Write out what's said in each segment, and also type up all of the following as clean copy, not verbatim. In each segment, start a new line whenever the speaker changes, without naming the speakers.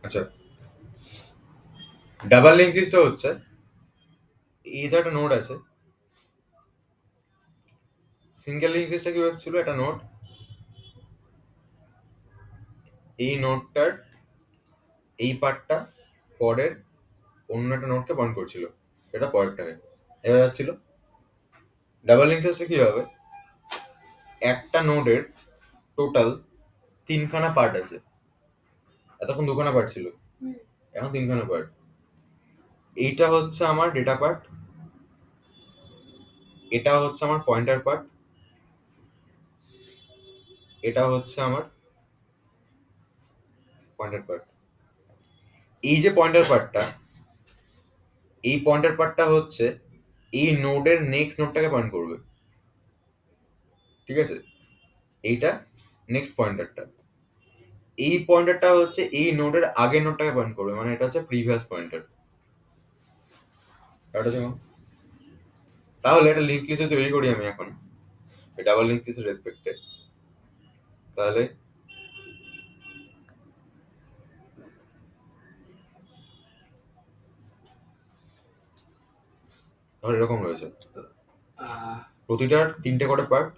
আচ্ছা, double link লিস্টটা হচ্ছে এই যে একটা নোড আছে। সিঙ্গেল লিঙ্ক লিস্টটা কি হচ্ছিল, একটা নোড, এই নোডটার এই পার্টটা পরের অন্য একটা নোডকে পয়েন্ট করছিল, এটা পরেরটাকে এবার যাচ্ছিল। ডাবল লিঙ্ক লিস্টে কি হবে, একটা নোডের টোটাল তিনখানা পার্ট আছে। এতক্ষণ দুখানা পার্ট ছিল, এখন তিনখানা পার্ট। এইটা হচ্ছে আমার ডেটা পার্ট, এটা হচ্ছে আমার পয়েন্টার পার্ট, এটা হচ্ছে আমার পয়েন্টার পার্ট। এই যে পয়েন্টার পার্টটা, এই পয়েন্টার পার্টটা হচ্ছে এই নোডের নেক্সট নোডটাকে পয়েন্ট করবে, ঠিক আছে? এইটা নেক্সট পয়েন্টারটা, এই পয়েন্টারটা হচ্ছে এই নোডের আগের নোডটাকে পয়েন্ট করবে, মানে এটা হচ্ছে প্রিভিয়াস পয়েন্টার। এটা যেমন, তাহলে একটা লিঙ্ক লিস্ট তৈরি করি আমি এখন ডাবল লিঙ্ক লিস্টের রেসপেক্টে। তাহলে ধর এরকম রয়েছে, প্রতিটার তিনটে করে পার্ট,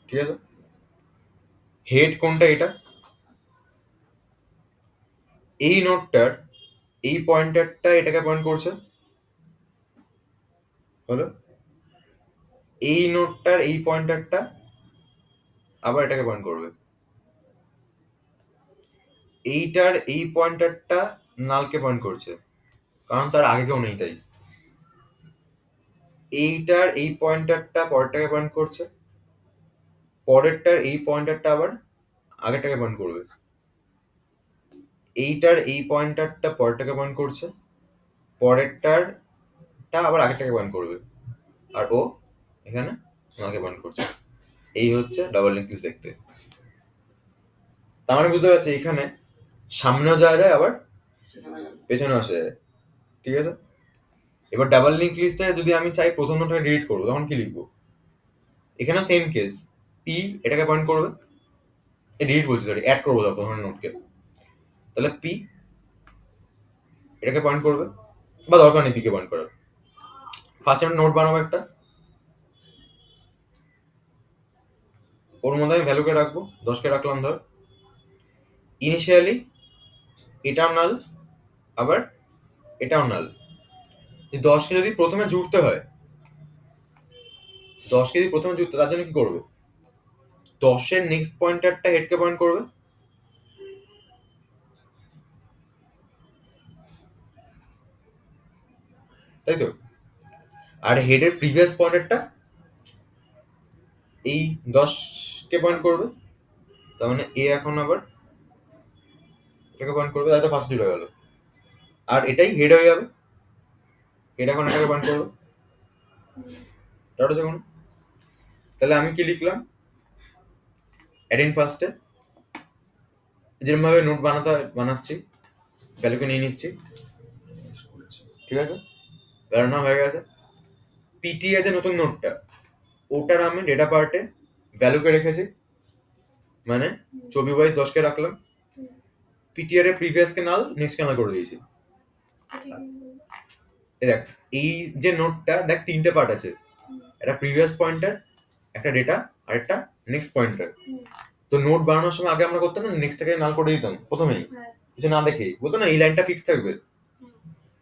ঠিক আছে? হেড কোনটা, এটা এই নোডটার এই পয়েন্টারটা এটাকে পয়েন্ট করছে, হলো এই নোডটার এই পয়েন্টারটা আবার এটাকে পয়েন্ট করবে, এইটার এই পয়েন্টারটা নালকে পয়েন্ট করছে, কারণ তার আগে কেউ নেই তাই। এইটার এই পয়েন্টারটা পরেরটাকে পয়েন্ট করছে, পরেরটার এই পয়েন্টারটা আবার আগেরটাকে পয়েন্ট করবে, এইটার এই পয়েন্টারটা পরেরটাকে পয়েন্ট করছে, পরেরটারটা আবার আগেরটাকে পয়েন্ট করবে, আর ও এখানে ওনাকে পয়েন্ট করছে। এই হচ্ছে ডাবল লিঙ্ক লিস্ট দেখতে। তার মানে বুঝতে পারছি এখানে সামনেও যাওয়া যায় আবার পেছনেও আসা যায়, ঠিক আছে? এবার ডাবল লিঙ্ক লিস্টে যদি আমি চাই প্রথম নোটটাকে ডিলিট করবো, তখন কি লিখবো? এখানেও সেম কেস, পি এটাকে পয়েন্ট করবে, ডিলিট বলছি সরি, অ্যাড করবো তখন প্রথম নোটকে, তাহলে পি এটাকে পয়েন্ট করবে, বা দরকার নেই পিকে পয়েন্ট করার। ফার্স্ট আমি নোট বানাবো একটা, ওর মধ্যে আমি ভ্যালুকে রাখবো, 10কে রাখলাম ধর। ইনিশিয়ালি এটাও নাল, আবার এটাও নাল। 10কে যদি প্রথমে জুড়তে হয়, 10কে যদি প্রথমে জুড়তে, তার জন্য কি করবো? 10-এর নেক্সট পয়েন্টারটা হেডকে পয়েন্ট করবে, তাই তো? আর হেডের প্রিভিয়াস পয়েন্টারটা এই 10কে পয়েন্ট করবে, তার মানে এ এখন আবার এটাকে পয়েন্ট করবে, তাহলে ফার্স্ট ডিল হয়ে গেল। আর এটাই হেড হয়ে যাবে, হেড এখন এটাকে পয়েন্ট করবে, যখন, তাহলে আমি কি লিখলাম, অ্যাডিন ফার্স্টে যেরকম ভাবে নোট বানাতে হয় বানাচ্ছি, ভ্যালুকে নিয়ে নিচ্ছি, ঠিক আছে? বানানো হয়ে গেছে। পিটি যে নতুন নোটটা, ওটার আমি ডেটা পার্টে ভ্যালুকে রেখেছি, মানে ছবি ওয়াইজ 10কে রাখলাম, পিটিআর এর প্রিভিয়াসকে নাল নেক্সট নাল করে দিয়েছি। দেখ এই যে নোটটা, দেখ তিনটে পার্ট আছে, একটা প্রিভিয়াস পয়েন্টার, একটা ডেটা, আর একটা নেক্সট পয়েন্টার। তো নোট বানানোর সময় আগে আমরা করতাম না, নেক্সটটাকে নাল করে দিতাম প্রথমেই, কিছু না দেখে বলতো না এই লাইনটা ফিক্স থাকবে।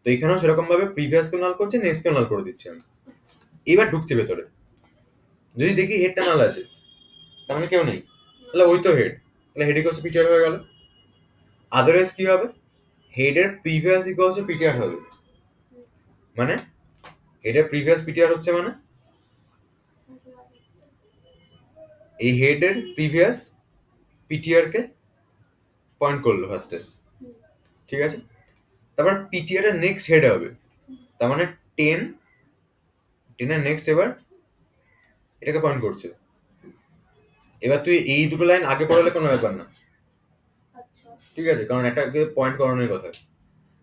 তো এখানেও সেরকম ভাবে প্রিভিয়াসকে নাল করছে, নেক্সটকে নাল করে দিচ্ছি আমি। এবার ঢুকছে ভেতরে, যদি দেখি হেডটা নাল আছে, তার মানে কেউ নেই, তাহলে ওই তো হেড, তাহলে হেড ইকোয়ালস পিটিআর হয়ে গেল। আদারওয়াইজ কি হবে, হেডের প্রিভিয়াস ইকোয়ালস পিটিআর হবে, মানে হেডের প্রিভিয়াস পিটিআর হচ্ছে, মানে এই হেডের প্রিভিয়াস পিটিআর কে পয়েন্ট করলো ফার্স্টে, ঠিক আছে? তারপর পিটিআর এর নেক্সট হেড হবে, তার মানে 10, 10 এর নেক্সট এবার এটাকে পয়েন্ট করছে। এবার তুই এই দুটো লাইন আগে পড়ালে কোনো ব্যাপার না, ঠিক আছে, কারণ এটাকে পয়েন্ট করানোর কথা।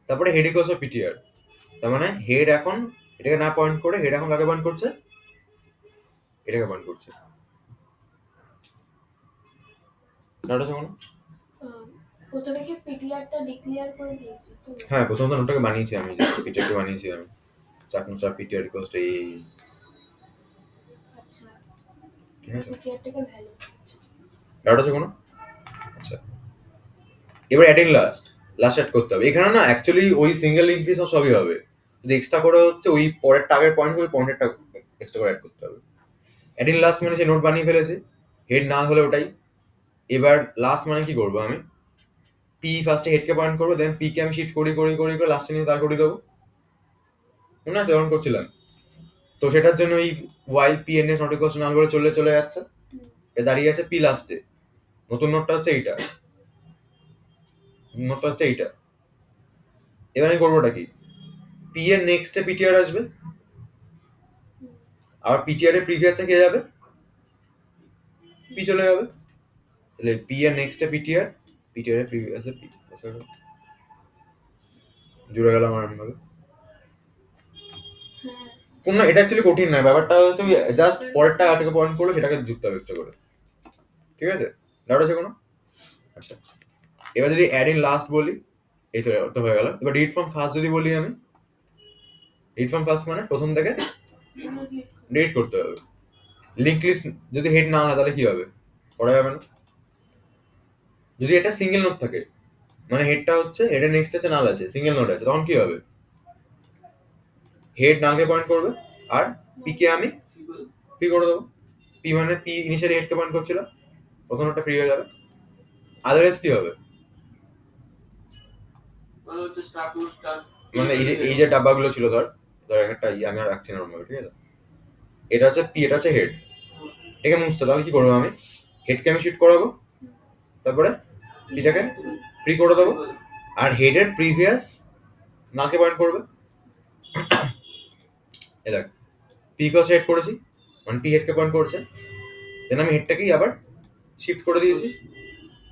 তারপরে হেড ইকোয়ালস পিটিআর, তার মানে হেড এখন এটাকে না পয়েন্ট করে হেড এখন কাকে পয়েন্ট করছে, এটাকে পয়েন্ট করছে। ডাউট আছে কোনো?
প্রথমে কি পিটিআরটা ডিক্লেয়ার করে দিয়েছে তো?
হ্যাঁ, প্রথমত নোটটাকে বানিয়েছি আমি, পিটিআরকে বানিয়েছি আমি, 4 পিটিআর রিকোয়েস্ট এই।
আচ্ছা,
ঠিক আছে,
পিটিআরটাকে ভ্যালু।
ডাউট আছে কোনো? আচ্ছা, এবার অ্যাড ইন লাস্ট অ্যাড করতে হবে। এখানে না অ্যাকচুয়ালি ওই সিঙ্গেল লিঙ্ক ফিস সবই হবে, যদি এক্সট্রা করে হচ্ছে ওই পরের টাগের পয়েন্ট করে পয়েন্টেরটা এক্সট্রা করে অ্যাড করতে হবে। অ্যাড ইন লাস্ট মানে সে নোট বানিয়ে ফেলেছে, হেড না হলে ওটাই। এবার লাস্ট মানে কি করবো আমি, পি ফার্স্টে হেডকে পয়েন্ট করবো, দেন পি কে আমি শিফট করে লাস্টে নিয়ে তার করে দেবো, মনে আছে যেমন করছিলাম। তো সেটার জন্য ওই Y P N S not equal null করে চলে যাচ্ছে, এ দাঁড়িয়ে আছে পি লাস্টে। নতুন নোটটা হচ্ছে এইটা, নোটটা হচ্ছে এইটা। এবার আমি করবোটা কি, পি এর নেক্সটে পিটিআর আসবে, আর পিটিআর এর প্রিভিয়াসে কে যাবে, পি চলে যাবে। তাহলে পি এর নেক্সটে পিটিআর, পিটিআর এর প্রিভিয়াসে পি জুড়ে গেল আমার ভাবে। কোন এটা অ্যাকচুয়ালি কঠিন নয়, ব্যাপারটা হচ্ছে জাস্ট পরেরটা আটকে পয়েন্ট করলে সেটাকে যুক্ত হবে এক্সট্রা করে। ঠিক আছে, ডাউট আছে কোনো? আচ্ছা, এবার যদি অ্যাড ইন লাস্ট বলি, এই চলে তো হয়ে গেল। এবার রিড ফ্রম ফার্স্ট যদি বলি আমি, রিড ফ্রম ফার্স্ট মানে প্রথম থেকে রিড করতে হবে। লিঙ্ক লিস্ট যদি হেড না হয় তাহলে কি হবে, করা যাবে না। যদি এটা সিঙ্গেল নোট থাকে, মানে হেডটা হচ্ছে হেডের নেক্সট আছে নাল আছে, সিঙ্গেল নোট আছে, তখন কি হবে, হেড নালকে পয়েন্ট করবে আর পি কে আমি ফ্রি করে দেবো। পি মানে পি ইনিশিয়ালি হেডকে পয়েন্ট করছিল, প্রথম নোটটা ফ্রি হয়ে যাবে। আদারওয়াইজ কি হবে, মানে এই যে ডাব্বাগুলো ছিল, ধর ধর একটা আমি আর রাখছি না নর্মাল, ঠিক আছে। এটা হচ্ছে পি, এটা হচ্ছে হেড, এটাকে মুছতে, তাহলে কি করবো আমি, হেডকে আমি শিফট করাবো, তারপরে পিটাকে ফ্রি করে দেবো, আর হেডের প্রিভিয়াস নালকে পয়েন্ট করবে। দেখ, পি কে সেট করেছি, মানে পি হেডকে পয়েন্ট করছে, দেন আমি হেডটাকেই আবার শিফট করে দিয়েছি,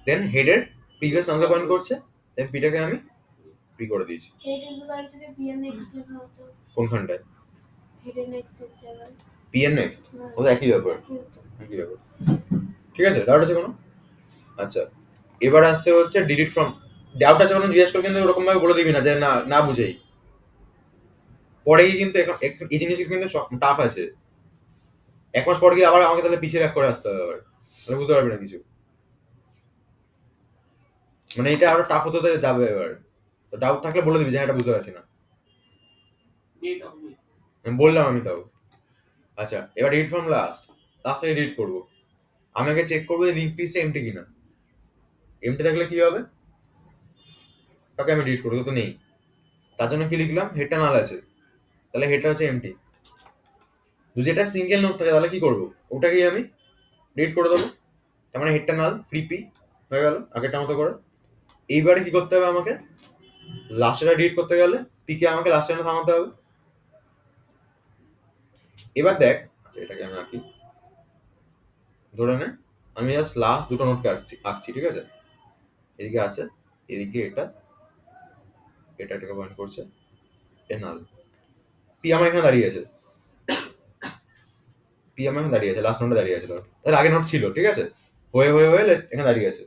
দেন হেডের প্রিভিয়াস নালকে পয়েন্ট করছে, দেন পিটাকে আমি ফ্রি করে দিয়েছি।
Head is equal to P এর নেক্সট লেখা হতো
কোনখানটায়,
হেডের নেক্সট এর জায়গায়
পি এর নেক্সট, ও একই ব্যাপার, একই ব্যাপার। ঠিক আছে, ডাউট আছে কোনো? আচ্ছা, এবার আসছে হচ্ছে ডিলিট ফ্রম। ডাউট আছে কোনো জিজ্ঞেস করে, কিন্তু ওরকম ভাবে বলে দিবি না যে না না বুঝেই, পরে গিয়ে কিন্তু এই জিনিস কিন্তু টাফ আছে। 1 মাস পর গিয়ে আবার আমাকে তাহলে পিছিয়ে ব্যাক করে আসতে হবে, আবার তাহলে বুঝতে পারবি না কিছু, মানে এটা আরো টাফ হতে হতে যাবে এবার। তো ডাউট থাকলে বলে দিবি যে হ্যাঁ এটা বুঝতে পারছি না, আমি বললাম আমি তাও। আচ্ছা, এবার রিড ফ্রম লাস্ট, লাস্ট থেকে রিড করবো। আমি আগে চেক করবো যে লিঙ্ক লিস্টটা এমটি কিনা, এমটি থাকলে কি হবে, তাকে আমি রিড করবো, তো নেই, তার জন্য কি লিখলাম, হেডটা নাল আছে, তাহলে হেডটা হচ্ছে এমটি। যদি এটা সিঙ্গেল নোট থাকে তাহলে কি করবো, ওটাকেই আমি রিড করে দেবো, তার মানে হেডটা নাল, ফ্রি পি হয়ে গেল আগেরটা মতো করে। এইবারে কি করতে হবে আমাকে, লাস্টটা রিড করতে গেলে পি কে আমাকে লাস্টে থামাতে হবে। এবার দেখ, আচ্ছা এটাকে আমি আঁকি, ধরে নে আমি জাস্ট লাস্ট দুটো নোটকে আঁকছি, ঠিক আছে। এদিকে আছে, এদিকে এটা, এটাকে পয়েন্ট করছে, এ নাল, পি আমার এখানে দাঁড়িয়ে আছে, পি আমার এখানে দাঁড়িয়ে আছে, লাস্ট নোটে দাঁড়িয়ে আছে, ধর তাহলে আগে নোট ছিল, ঠিক আছে, হয়ে হয়ে হয়ে এখানে দাঁড়িয়ে আছে।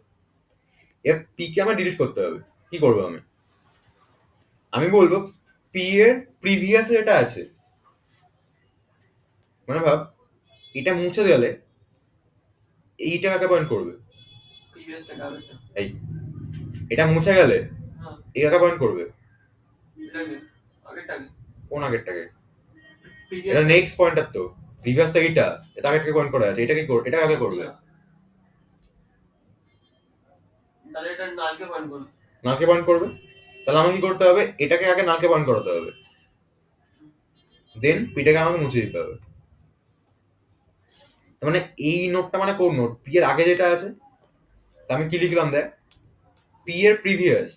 এর পি কে আমার ডিলিট করতে হবে, কি করবো আমি, আমি বলবো পি এর প্রিভিয়াস এটা আছে, মানে ভাব এটা মুছে গেলে এইটা কাকে পয়েন্ট করবে, এই এটা মুছে গেলে এই কাকে পয়েন্ট করবে, কোন আগেরটাকে, এটা নেক্সট পয়েন্টার তো, প্রিভিয়াসটা এটা আগেরটাকে পয়েন্ট করা আছে, এটা কি এটা কাকে করবে, তাহলে এটা নালকে পয়েন্ট করবে। তাহলে আমাকে কি করতে হবে, এটাকে আগে নালকে পয়েন্ট করাতে হবে, দেন পিটাকে আমাকে মুছে দিতে হবে। তার মানে এই নোটটা মানে কোন নোট, পি এর আগে যেটা আছে, তা আমি কি লিখলাম দেখ, পি এর প্রিভিয়াস,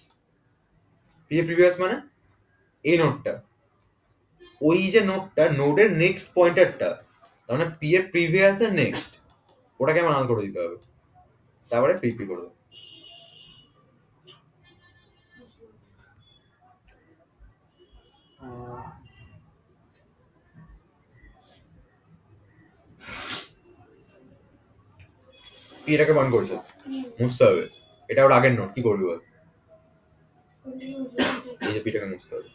পি এর প্রিভিয়াস মানে এই নোটটা, ওই যে নোটটা নোডের নেক্সট পয়েন্টারটা, তার মানে পি এর প্রিভিয়াস এর নেক্সট, ওটাকে আমার নাল করে দিতে হবে, তারপরে ফ্রি পি করবো। পি এটাকে পয়েন্ট করছে, মুছতে হবে। এটা ওর আগের নোট, কি করবি বল?
কোনটাকে বুঝবো?
এই যে পিটাকে মুছতে হবে।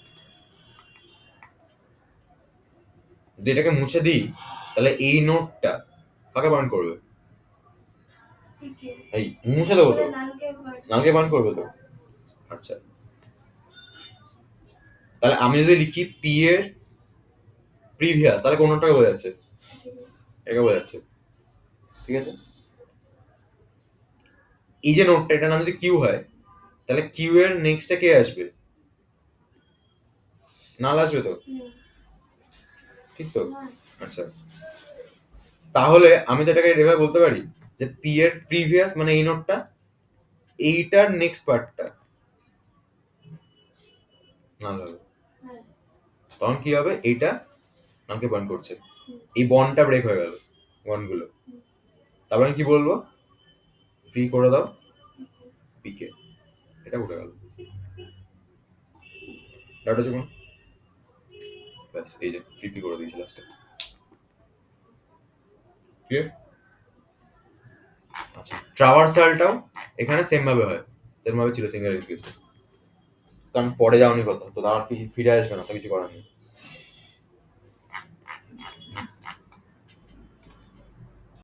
যদি এটাকে মুছে দিই তাহলে এই নোটটা কাকে পয়েন্ট করবে?
পিকে।
এই মুছে দেবো তো,
নালকে পয়েন্ট
নালকে পয়েন্ট করবে তো। আচ্ছা, তাহলে আমি যদি লিখি পি এর প্রিভিয়াস, তাহলে কোন নোটটাকে বোঝা যাচ্ছে? এটাকে বোঝা যাচ্ছে, ঠিক আছে। এই যে নোটটা, এটার নাম যদি কিউ হয়, তাহলে কিউ এর নেক্সটে কে আসবে? নাল আসবে তো, ঠিক তো? আচ্ছা, তাহলে আমি তো এটাকে এভাবে বলতে পারি যে পি এর প্রিভিয়াস মানে এই নোটটা, এইটার নেক্সট পার্টটা নাল হবে। তখন কি হবে? এইটা নালকে বন্ড করছে, এই বন্ডটা ব্রেক হয়ে গেল, বন্ডগুলো। তারপরে আমি কি বলবো? ফ্রি করে দাও পিকে, এটা উঠে গেল। ডাউট আছে কোনো? ব্যাস, এই যে ফ্রি পি করে দিয়েছি লাস্টে। ক্লিয়ার? আচ্ছা, ট্রাভার্সালটাও এখানে সেম ভাবে হয়, সেম ভাবে ছিল সিঙ্গেল ইনক্রিজ। কারণ পরে যাওনি কথা তো, তার ফিরে আসবে না, তো কিছু করার নেই।